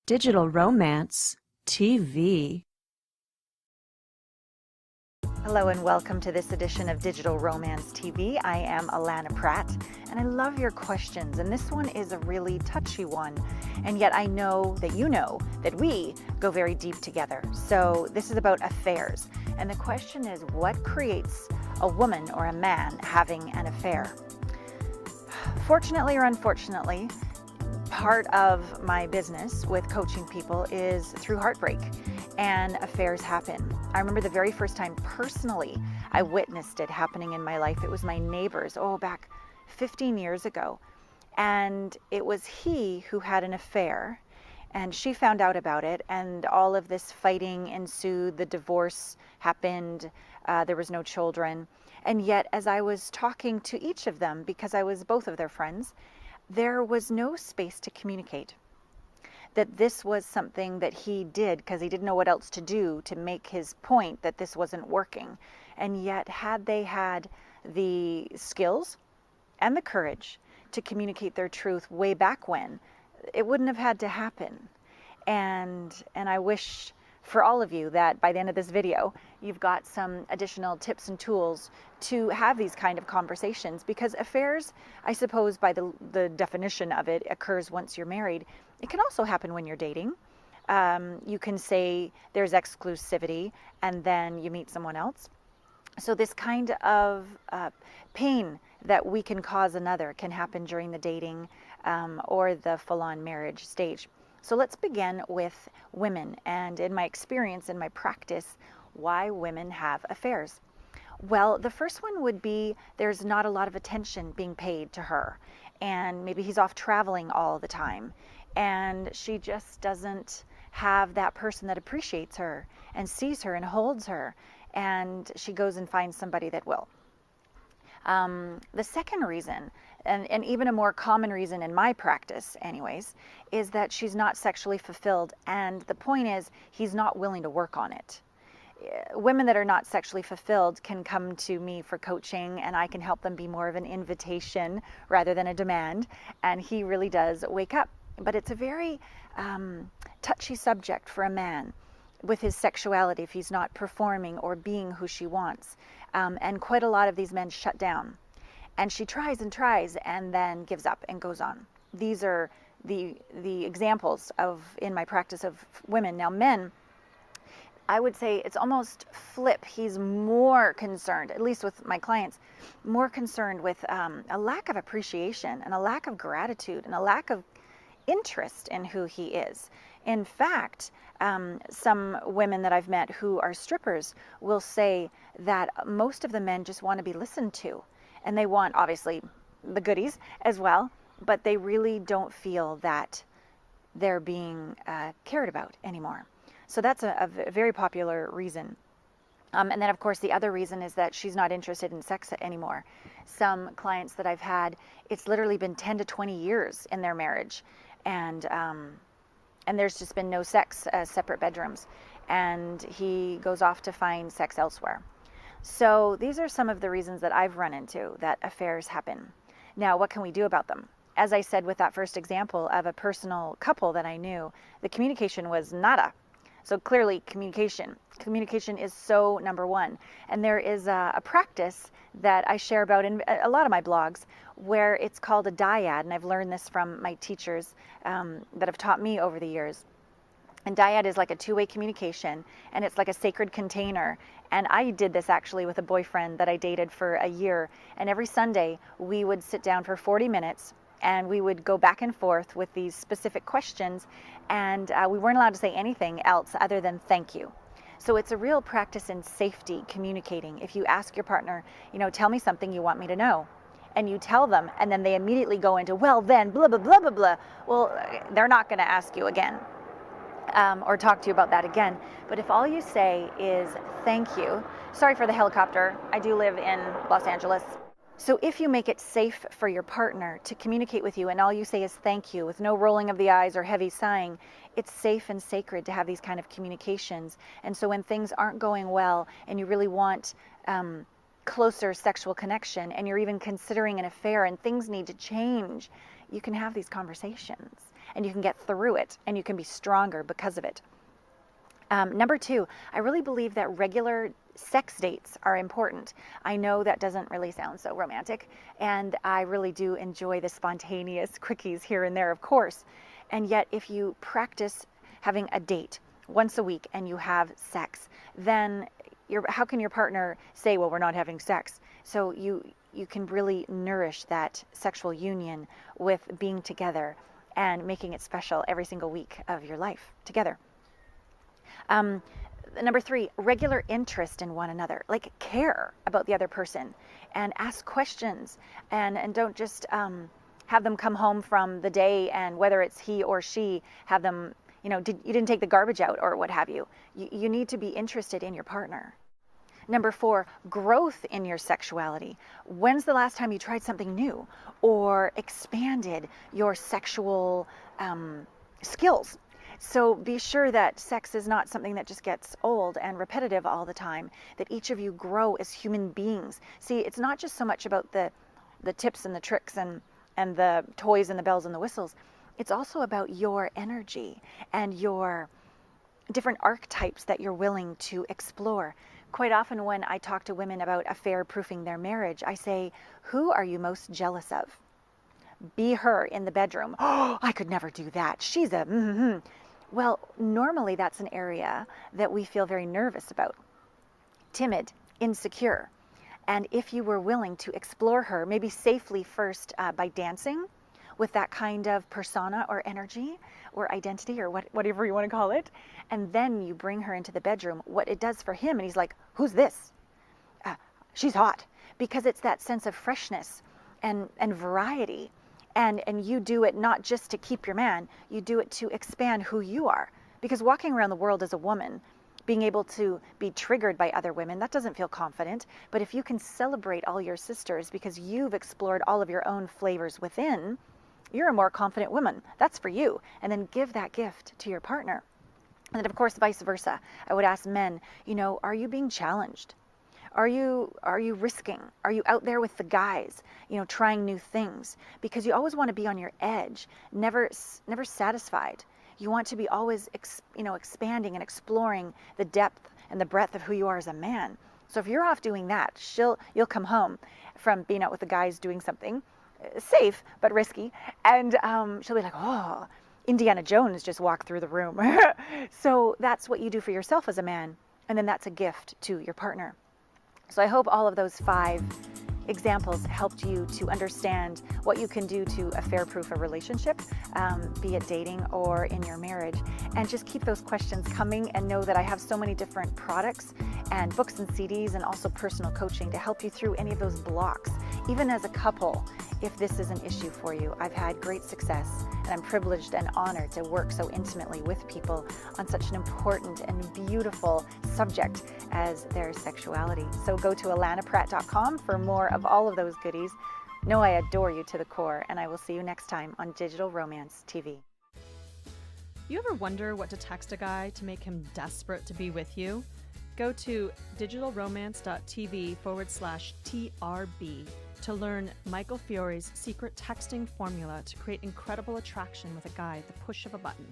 Digital Romance TV. Hello and welcome to this edition of Digital Romance TV. I am Allana Pratt and I love your questions, and this one is a really touchy one, and yet I know that you know that we go very deep together. So this is about affairs, and the question is, what creates a woman or a man having an affair? Fortunately or unfortunately, part of my business with coaching people is through heartbreak, and affairs happen. I remember the very first time personally I witnessed it happening in my life. It was my neighbor's, back 15 years ago. And it was he who had an affair, and she found out about it, and all of this fighting ensued. The divorce happened. There was no children. And yet, as I was talking to each of them, because I was both of their friends, there was no space to communicate that this was something that he did because he didn't know what else to do to make his point that this wasn't working. And yet, had they had the skills and the courage to communicate their truth way back when, it wouldn't have had to happen. And I wish for all of you that by the end of this video, you've got some additional tips and tools to have these kind of conversations, because affairs, I suppose by the definition of it, occurs once you're married. It can also happen when you're dating. You can say there's exclusivity and then you meet someone else. So this kind of pain that we can cause another can happen during the dating or the full-on marriage stage. So let's begin with women, and in my experience, in my practice, why women have affairs. Well, the first one would be there's not a lot of attention being paid to her, and maybe he's off traveling all the time, and she just doesn't have that person that appreciates her and sees her and holds her, and she goes and finds somebody that will. The second reason, and even a more common reason in my practice anyways, is that she's not sexually fulfilled, and the point is he's not willing to work on it. Women that are not sexually fulfilled can come to me for coaching, and I can help them be more of an invitation rather than a demand, and he really does wake up. But it's a very touchy subject for a man with his sexuality if he's not performing or being who she wants. And quite a lot of these men shut down. And she tries and tries and then gives up and goes on. These are the examples of in my practice of women. Now men, I would say it's almost flip. He's more concerned, at least with my clients, more concerned with a lack of appreciation and a lack of gratitude and a lack of interest in who he is. In fact, some women that I've met who are strippers will say that most of the men just want to be listened to, and they want obviously the goodies as well, but they really don't feel that they're being cared about anymore. So that's a very popular reason. And then of course the other reason is that she's not interested in sex anymore. Some clients that I've had, it's literally been 10 to 20 years in their marriage, and there's just been no sex, separate bedrooms, and he goes off to find sex elsewhere. So these are some of the reasons that I've run into that affairs happen. Now, what can we do about them? As I said with that first example of a personal couple that I knew, the communication was nada. So clearly communication is so number one. And there is a practice that I share about in a lot of my blogs where it's called a dyad, and I've learned this from my teachers that have taught me over the years. And dyad is like a two-way communication, and it's like a sacred container. And I did this actually with a boyfriend that I dated for a year, and every Sunday we would sit down for 40 minutes and we would go back and forth with these specific questions, and we weren't allowed to say anything else other than thank you. So it's a real practice in safety communicating. If you ask your partner, tell me something you want me to know, and you tell them, and then they immediately go into, well then, blah, blah, blah, blah, blah. Well, they're not going to ask you again or talk to you about that again. But if all you say is thank you, sorry for the helicopter, I do live in Los Angeles. So if you make it safe for your partner to communicate with you and all you say is thank you with no rolling of the eyes or heavy sighing, it's safe and sacred to have these kind of communications. And so when things aren't going well and you really want closer sexual connection and you're even considering an affair and things need to change, you can have these conversations. and you can get through it, and you can be stronger because of it. Number two, I really believe that regular sex dates are important. I know that doesn't really sound so romantic, and I really do enjoy the spontaneous quickies here and there, of course. And yet, if you practice having a date once a week and you have sex, then how can your partner say, well, we're not having sex? So you can really nourish that sexual union with being together and making it special every single week of your life together. Number three, regular interest in one another, like care about the other person and ask questions, and don't just have them come home from the day, and whether it's he or she, have them, you didn't take the garbage out or what have you. You need to be interested in your partner. Number four, growth in your sexuality. When's the last time you tried something new or expanded your sexual skills? So be sure that sex is not something that just gets old and repetitive all the time, that each of you grow as human beings. See, it's not just so much about the tips and the tricks and the toys and the bells and the whistles. It's also about your energy and your different archetypes that you're willing to explore. Quite often when I talk to women about affair-proofing their marriage, I say, who are you most jealous of? Be her in the bedroom. Oh, I could never do that. She's a Well, normally that's an area that we feel very nervous about, timid, insecure. And if you were willing to explore her, maybe safely first by dancing with that kind of persona or energy or identity or whatever you want to call it, and then you bring her into the bedroom, what it does for him, and he's like, who's this? She's hot. Because it's that sense of freshness and variety. And you do it not just to keep your man, you do it to expand who you are. Because walking around the world as a woman, being able to be triggered by other women, that doesn't feel confident. But if you can celebrate all your sisters because you've explored all of your own flavors within, you're a more confident woman. That's for you. And then give that gift to your partner. And then, of course, vice versa. I would ask men, are you being challenged? Are you risking? Are you out there with the guys, trying new things? Because you always want to be on your edge, never satisfied. You want to be always, expanding and exploring the depth and the breadth of who you are as a man. So if you're off doing that, you'll come home from being out with the guys doing something safe but risky, and she'll be like, oh, Indiana Jones just walked through the room. So that's what you do for yourself as a man, and then that's a gift to your partner. So I hope all of those 5 examples helped you to understand what you can do to affair-proof a relationship, be it dating or in your marriage. And just keep those questions coming, and know that I have so many different products and books and CDs and also personal coaching to help you through any of those blocks. Even as a couple, if this is an issue for you, I've had great success, and I'm privileged and honored to work so intimately with people on such an important and beautiful subject as their sexuality. So go to allanapratt.com for more of all of those goodies. Know I adore you to the core, and I will see you next time on Digital Romance TV. You ever wonder what to text a guy to make him desperate to be with you? Go to digitalromance.tv/TRB to learn Michael Fiore's secret texting formula to create incredible attraction with a guy at the push of a button.